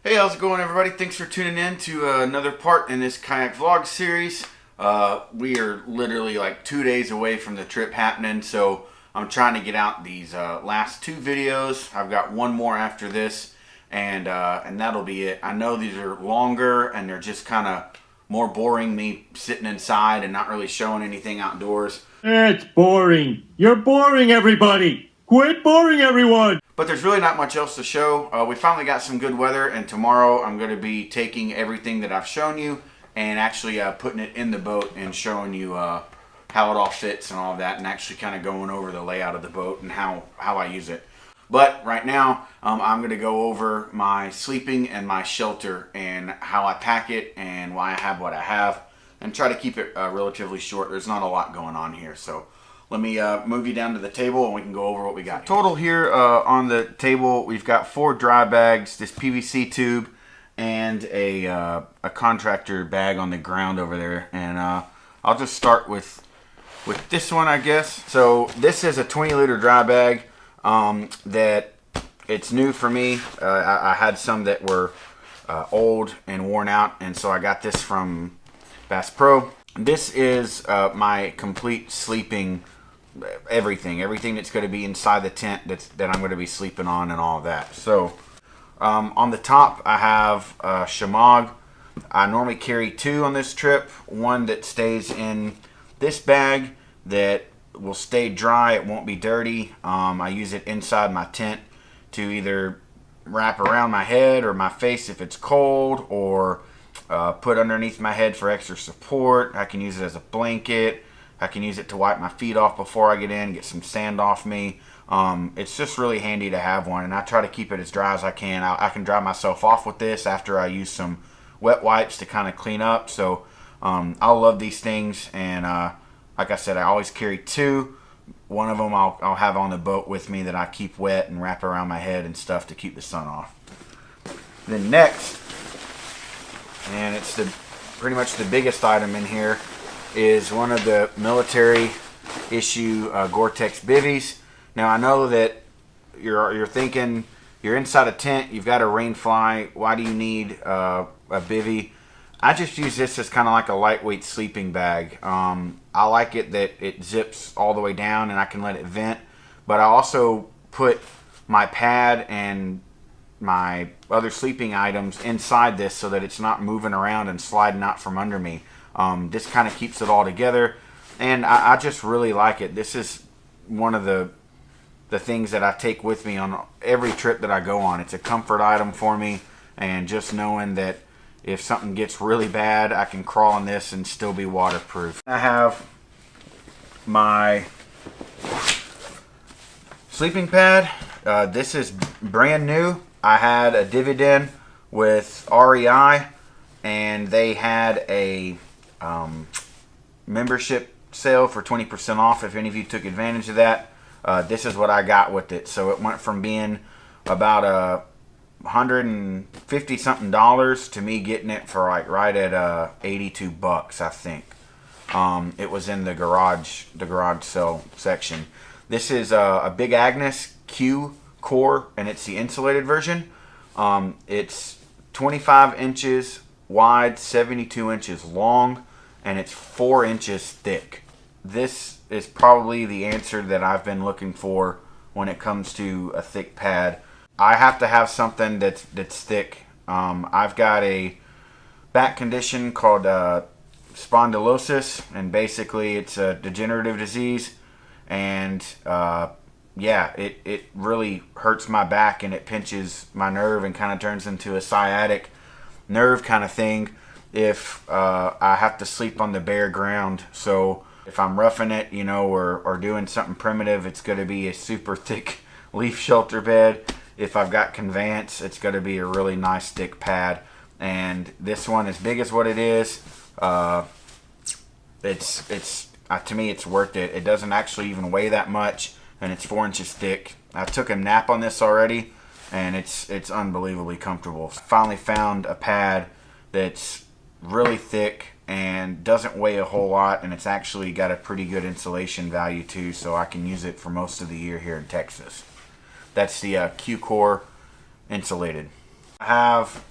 Hey, how's it going, everybody? Thanks for tuning in to another part in this kayak vlog series. We are literally like 2 days away from the trip happening, so I'm trying to get out these last two videos. I've got one more after this, and that'll be it. I know these are longer and they're just kind of more boring, me sitting inside and not really showing anything outdoors. It's boring. You're boring, everybody. Quit boring everyone. But there's really not much else to show. We finally got some good weather, and tomorrow I'm going to be taking everything that I've shown you and actually putting it in the boat and showing you how it all fits and all of that, and actually kind of going over the layout of the boat and how I use it. But right now I'm going to go over my sleeping and my shelter and how I pack it and why I have what I have, and try to keep it relatively short. There's not a lot going on here, so let me move you down to the table and we can go over what we got. Total here on the table, we've got 4 dry bags, this PVC tube, and a contractor bag on the ground over there. And I'll just start with this one, I guess. So this is a 20-liter dry bag that it's new for me. I had some that were old and worn out, and so I got this from Bass Pro. This is my complete sleeping everything that's going to be inside the tent that I'm going to be sleeping on and all of that. So on the top I have Shamog. I normally carry 2 on this trip. One that stays in this bag that will stay dry, it won't be dirty. I use it inside my tent to either wrap around my head or my face if it's cold, or put underneath my head for extra support. I can use it as a blanket. I can use it to wipe my feet off before I get in, get some sand off me. It's just really handy to have one, and I try to keep it as dry as I can. I can dry myself off with this after I use some wet wipes to kind of clean up. So I love these things, and like I said, I always carry 2. One of them I'll have on the boat with me that I keep wet and wrap around my head and stuff to keep the sun off. Then next, and it's pretty much the biggest item in here, is one of the military issue Gore-Tex bivvies. Now I know that you're thinking, you're inside a tent, you've got a rain fly, why do you need a bivvy? I just use this as kind of like a lightweight sleeping bag. I like it that it zips all the way down and I can let it vent, but I also put my pad and my other sleeping items inside this so that it's not moving around and sliding out from under me. This kind of keeps it all together, and I just really like it. This is one of the things that I take with me on every trip that I go on. It's a comfort item for me, and just knowing that if something gets really bad, I can crawl in this and still be waterproof. I have my sleeping pad. This is brand new. I had a dividend with REI, and they had a membership sale for 20% off. If any of you took advantage of that, this is what I got with it. So it went from being about $150 something to me getting it for like right at 82 bucks, I think. It was in the garage sale section. This is a Big Agnes Q core, and it's the insulated version. It's 25 inches wide, 72 inches long, and it's 4 inches thick. This is probably the answer that I've been looking for when it comes to a thick pad. I have to have something that's thick. I've got a back condition called spondylosis, and basically it's a degenerative disease, and yeah, it really hurts my back, and it pinches my nerve and kind of turns into a sciatic nerve kind of thing if I have to sleep on the bare ground. So if I'm roughing it, you know, or doing something primitive, it's going to be a super thick leaf shelter bed. If I've got conveyance, it's going to be a really nice thick pad. And this one, as big as what it is, to me it's worth it. It doesn't actually even weigh that much, and it's 4 inches thick. I took a nap on this already, and it's unbelievably comfortable. Finally found a pad that's really thick and doesn't weigh a whole lot, and it's actually got a pretty good insulation value too, so I can use it for most of the year here in Texas. That's the Q-Core insulated. I have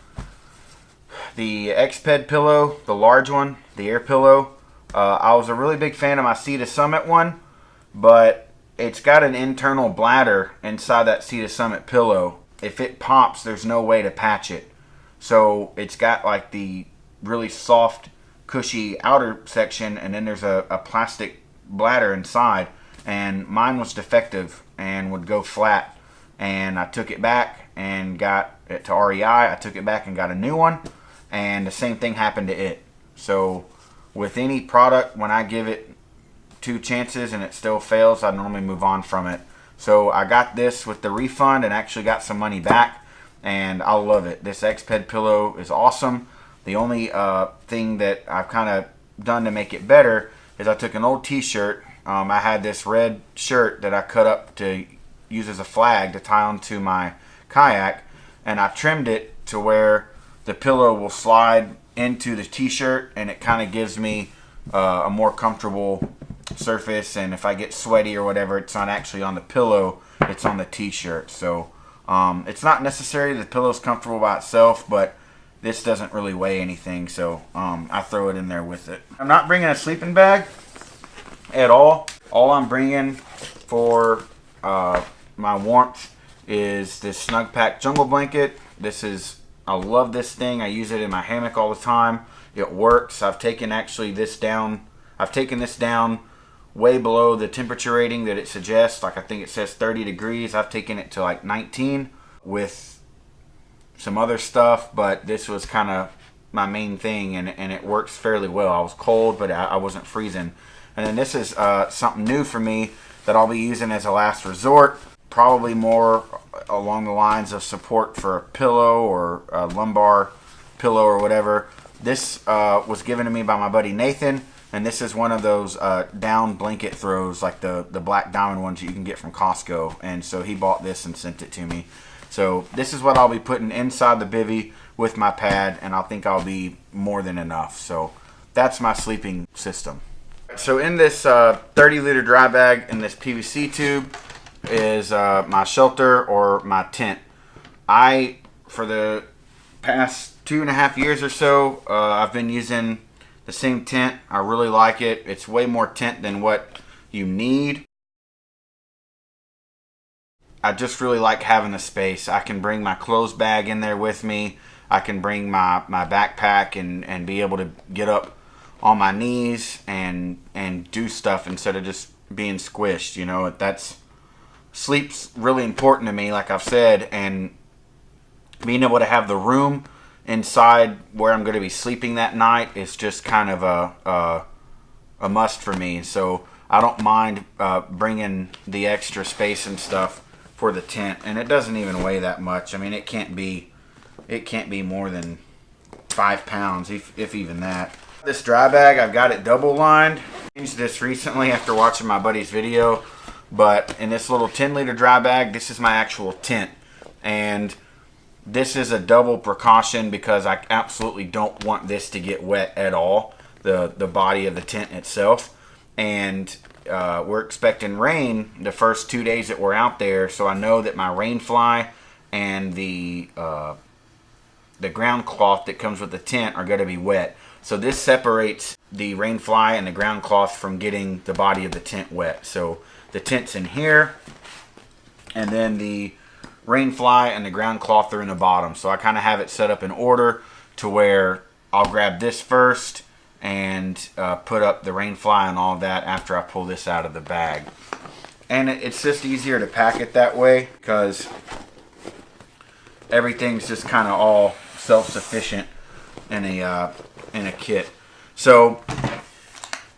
the X-Ped pillow, the large one, the air pillow. I was a really big fan of my Sea to Summit one, but it's got an internal bladder inside that Sea to Summit pillow. If it pops, there's no way to patch it. So it's got like the really soft, cushy outer section, and then there's a plastic bladder inside, and mine was defective and would go flat. And I took it back and got it to REI. I took it back and got a new one, and the same thing happened to it. So with any product, when I give it 2 chances and it still fails, I normally move on from it. So I got this with the refund and actually got some money back, and I love it. This X-Ped pillow is awesome. The only thing that I've kind of done to make it better is I took an old t-shirt. I had this red shirt that I cut up to use as a flag to tie onto my kayak, and I trimmed it to where the pillow will slide into the t-shirt, and it kind of gives me a more comfortable surface, and if I get sweaty or whatever, it's not actually on the pillow, it's on the t-shirt. So it's not necessary the pillow's comfortable by itself, but this doesn't really weigh anything, so I throw it in there with it. I'm not bringing a sleeping bag at all. All I'm bringing for my warmth is this Snug Pack jungle blanket. I love this thing. I use it in my hammock all the time. It works. I've taken this down way below the temperature rating that it suggests. Like, I think it says 30 degrees. I've taken it to like 19 with some other stuff, but this was kind of my main thing, and it works fairly well. I was cold, but I wasn't freezing. And then this is something new for me that I'll be using as a last resort. Probably more along the lines of support for a pillow or a lumbar pillow or whatever. This was given to me by my buddy Nathan, and this is one of those down blanket throws, like the black diamond ones that you can get from Costco. And so he bought this and sent it to me. So this is what I'll be putting inside the bivvy with my pad, and I think I'll be more than enough. So that's my sleeping system. So in this 30-liter dry bag in this PVC tube is my shelter or my tent. For the past 2.5 years or so, I've been using the same tent. I really like it. It's way more tent than what you need. I just really like having the space. I can bring my clothes bag in there with me. I can bring my backpack and be able to get up on my knees and do stuff instead of just being squished. You know, sleep's really important to me, like I've said, and being able to have the room inside where I'm going to be sleeping that night is just kind of a must for me. So I don't mind bringing the extra space and stuff for the tent, and it doesn't even weigh that much. I mean, it can't be more than 5 pounds, if even that. This dry bag, I've got it double lined. I changed this recently after watching my buddy's video, but in this little 10-liter dry bag, this is my actual tent, and this is a double precaution because I absolutely don't want this to get wet at all, the body of the tent itself. And we're expecting rain the first 2 days that we're out there, so I know that my rain fly and the ground cloth that comes with the tent are going to be wet. So this separates the rain fly and the ground cloth from getting the body of the tent wet. So the tent's in here, and then the rain fly and the ground cloth are in the bottom. So I kind of have it set up in order to where I'll grab this first and put up the rain fly and all of that after I pull this out of the bag. And it's just easier to pack it that way because everything's just kind of all self-sufficient in a kit. So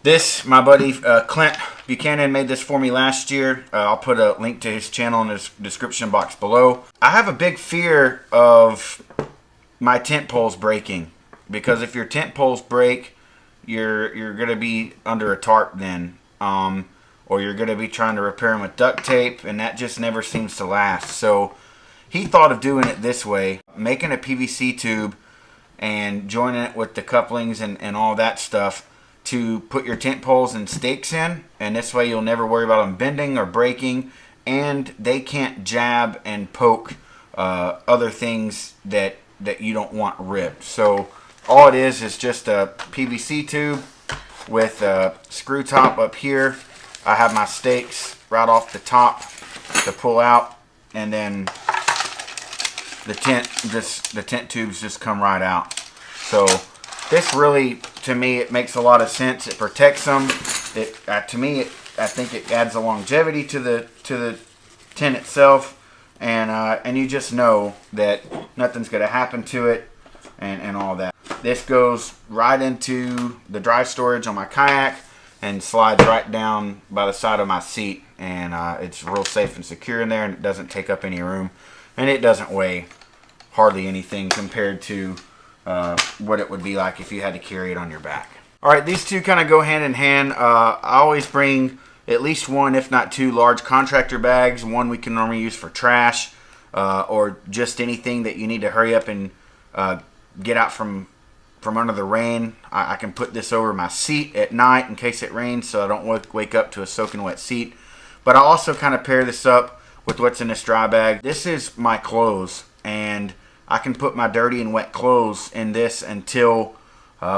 this, my buddy Clint Buchanan made this for me last year. I'll put a link to his channel in the description box below. I have a big fear of my tent poles breaking, because if your tent poles break, you're gonna be under a tarp then, or you're gonna be trying to repair them with duct tape, and that just never seems to last. So he thought of doing it this way, making a PVC tube and joining it with the couplings and all that stuff to put your tent poles and stakes in, and this way you'll never worry about them bending or breaking, and they can't jab and poke other things that you don't want ripped. So all it is just a PVC tube with a screw top up here. I have my stakes right off the top to pull out, and then the tent tubes just come right out. So this really, to me, it makes a lot of sense. It protects them. I think it adds a longevity to the tent itself, and you just know that nothing's going to happen to it, and all that. This goes right into the dry storage on my kayak and slides right down by the side of my seat, and it's real safe and secure in there, and it doesn't take up any room, and it doesn't weigh hardly anything compared to what it would be like if you had to carry it on your back. All right, these two kind of go hand in hand. I always bring at least one, if not two, large contractor bags. One we can normally use for trash or just anything that you need to hurry up and get out from under the rain. I can put this over my seat at night in case it rains, so I don't wake up to a soaking wet seat. But I also kind of pair this up with what's in this dry bag. This is my clothes, and I can put my dirty and wet clothes in this until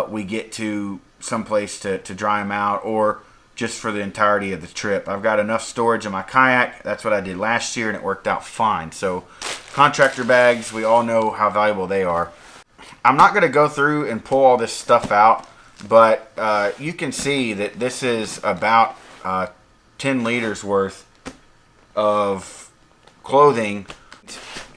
we get to someplace to dry them out, or just for the entirety of the trip. I've got enough storage in my kayak. That's what I did last year, and it worked out fine. So contractor bags, we all know how valuable they are. I'm not going to go through and pull all this stuff out, but you can see that this is about 10 liters worth of clothing.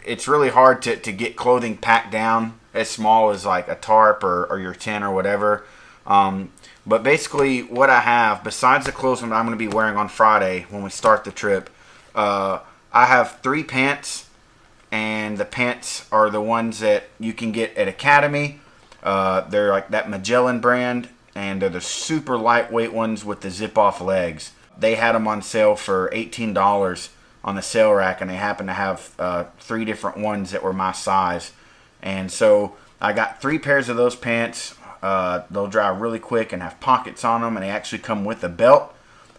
It's really hard to get clothing packed down as small as like a tarp or your tent or whatever. But basically what I have, besides the clothes that I'm going to be wearing on Friday when we start the trip, I have 3 pants. And the pants are the ones that you can get at Academy. They're like that Magellan brand, and they're the super lightweight ones with the zip-off legs. They had them on sale for $18 on the sale rack, and they happen to have 3 different ones that were my size. And so I got 3 pairs of those pants. They'll dry really quick and have pockets on them, and they actually come with a belt.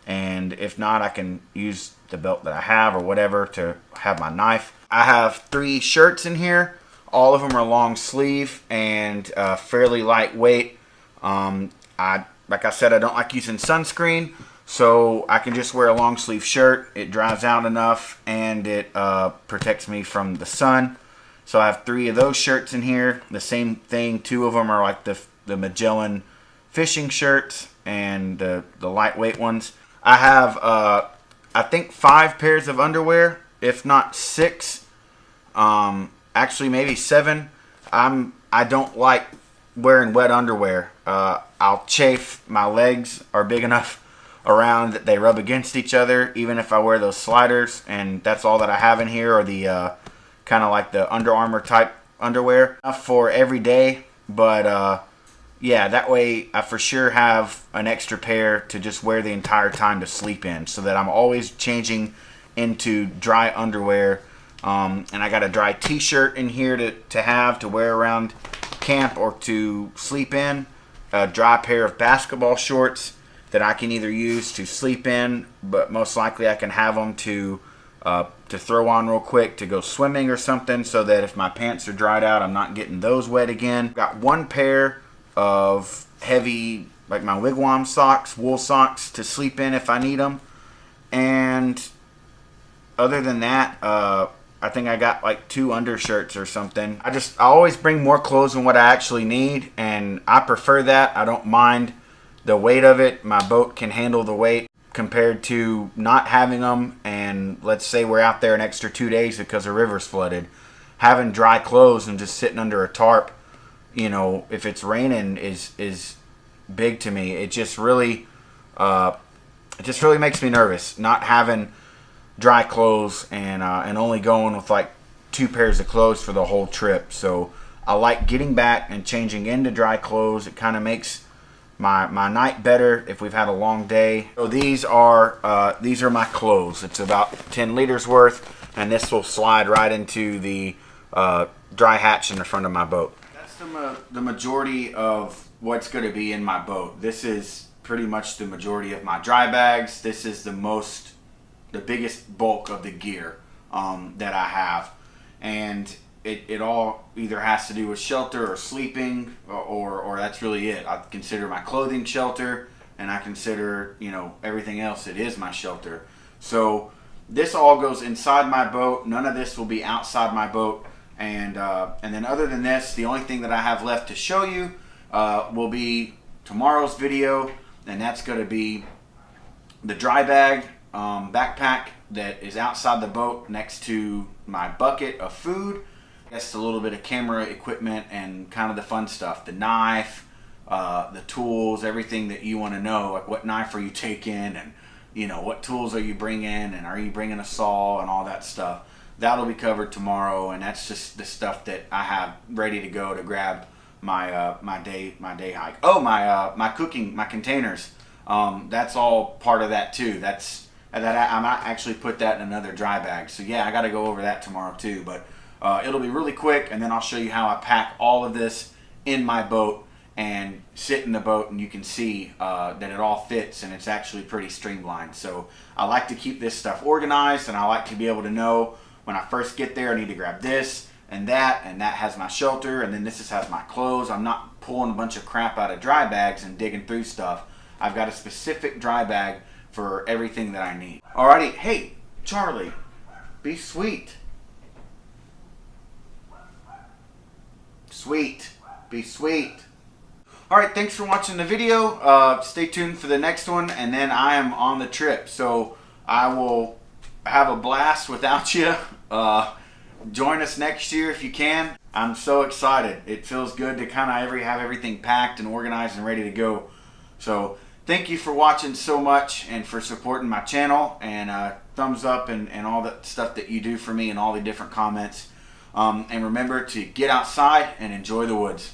And if not, I can use the belt that I have or whatever to have my knife. I have 3 shirts in here. All of them are long sleeve and fairly lightweight. Like I said, I don't like using sunscreen, so I can just wear a long sleeve shirt. It dries out enough, and it protects me from the sun. So I have 3 of those shirts in here. The same thing, 2 of them are like the Magellan fishing shirts and the lightweight ones. I have, I think, 5 pairs of underwear, if not 6. Actually maybe 7. I don't like wearing wet underwear. I'll chafe. My legs are big enough around that they rub against each other, even if I wear those sliders, and that's all that I have in here, or the kind of like the Under Armour type underwear. Enough for every day, but yeah, that way I for sure have an extra pair to just wear the entire time to sleep in, so that I'm always changing into dry underwear. And I got a dry t-shirt in here to wear around camp or to sleep in. A dry pair of basketball shorts that I can either use to sleep in, but most likely I can have them to throw on real quick to go swimming or something, so that if my pants are dried out, I'm not getting those wet again. Got 1 pair of heavy, like my wigwam socks, wool socks, to sleep in if I need them. And other than that, I think I got like 2 undershirts or something. I always bring more clothes than what I actually need, and I prefer that. I don't mind the weight of it. My boat can handle the weight compared to not having them. And let's say we're out there an extra 2 days because the river's flooded. Having dry clothes and just sitting under a tarp, you know, if it's raining is big to me. It just really makes me nervous not having dry clothes and only going with like 2 pairs of clothes for the whole trip. So I like getting back and changing into dry clothes. It kind of makes my night better if we've had a long day. So these are my clothes. It's about 10 liters worth, and this will slide right into the dry hatch in the front of my boat. That's the majority of what's going to be in my boat. This is pretty much the majority of my dry bags. This is the biggest bulk of the gear that I have, and it all either has to do with shelter or sleeping, or that's really it. I consider my clothing shelter, and I consider, you know, everything else, it is my shelter. So this all goes inside my boat. None of this will be outside my boat. And then other than this, the only thing that I have left to show you will be tomorrow's video, and that's going to be the dry bag backpack that is outside the boat next to my bucket of food. Just a little bit of camera equipment and kind of the fun stuff, the knife, the tools, everything that you want to know, like what knife are you taking, and you know, what tools are you bringing, and are you bringing a saw, and all that stuff. That'll be covered tomorrow, and that's just the stuff that I have ready to go to grab my my day hike. Oh, my cooking, my containers. That's all part of that too. I might actually put that in another dry bag. So yeah, I got to go over that tomorrow too. But it'll be really quick, and then I'll show you how I pack all of this in my boat and sit in the boat, and you can see that it all fits, and it's actually pretty streamlined. So I like to keep this stuff organized, and I like to be able to know when I first get there I need to grab this and that has my shelter, and then this has my clothes. I'm not pulling a bunch of crap out of dry bags and digging through stuff. I've got a specific dry bag for everything that I need. Alrighty, hey, Charlie, be sweet. Sweet, be sweet. Alright, thanks for watching the video. Stay tuned for the next one, and then I am on the trip. So I will have a blast without you. Join us next year if you can. I'm so excited. It feels good to kind of have everything packed and organized and ready to go. So thank you for watching so much and for supporting my channel, and thumbs up and all that stuff that you do for me and all the different comments. And remember to get outside and enjoy the woods.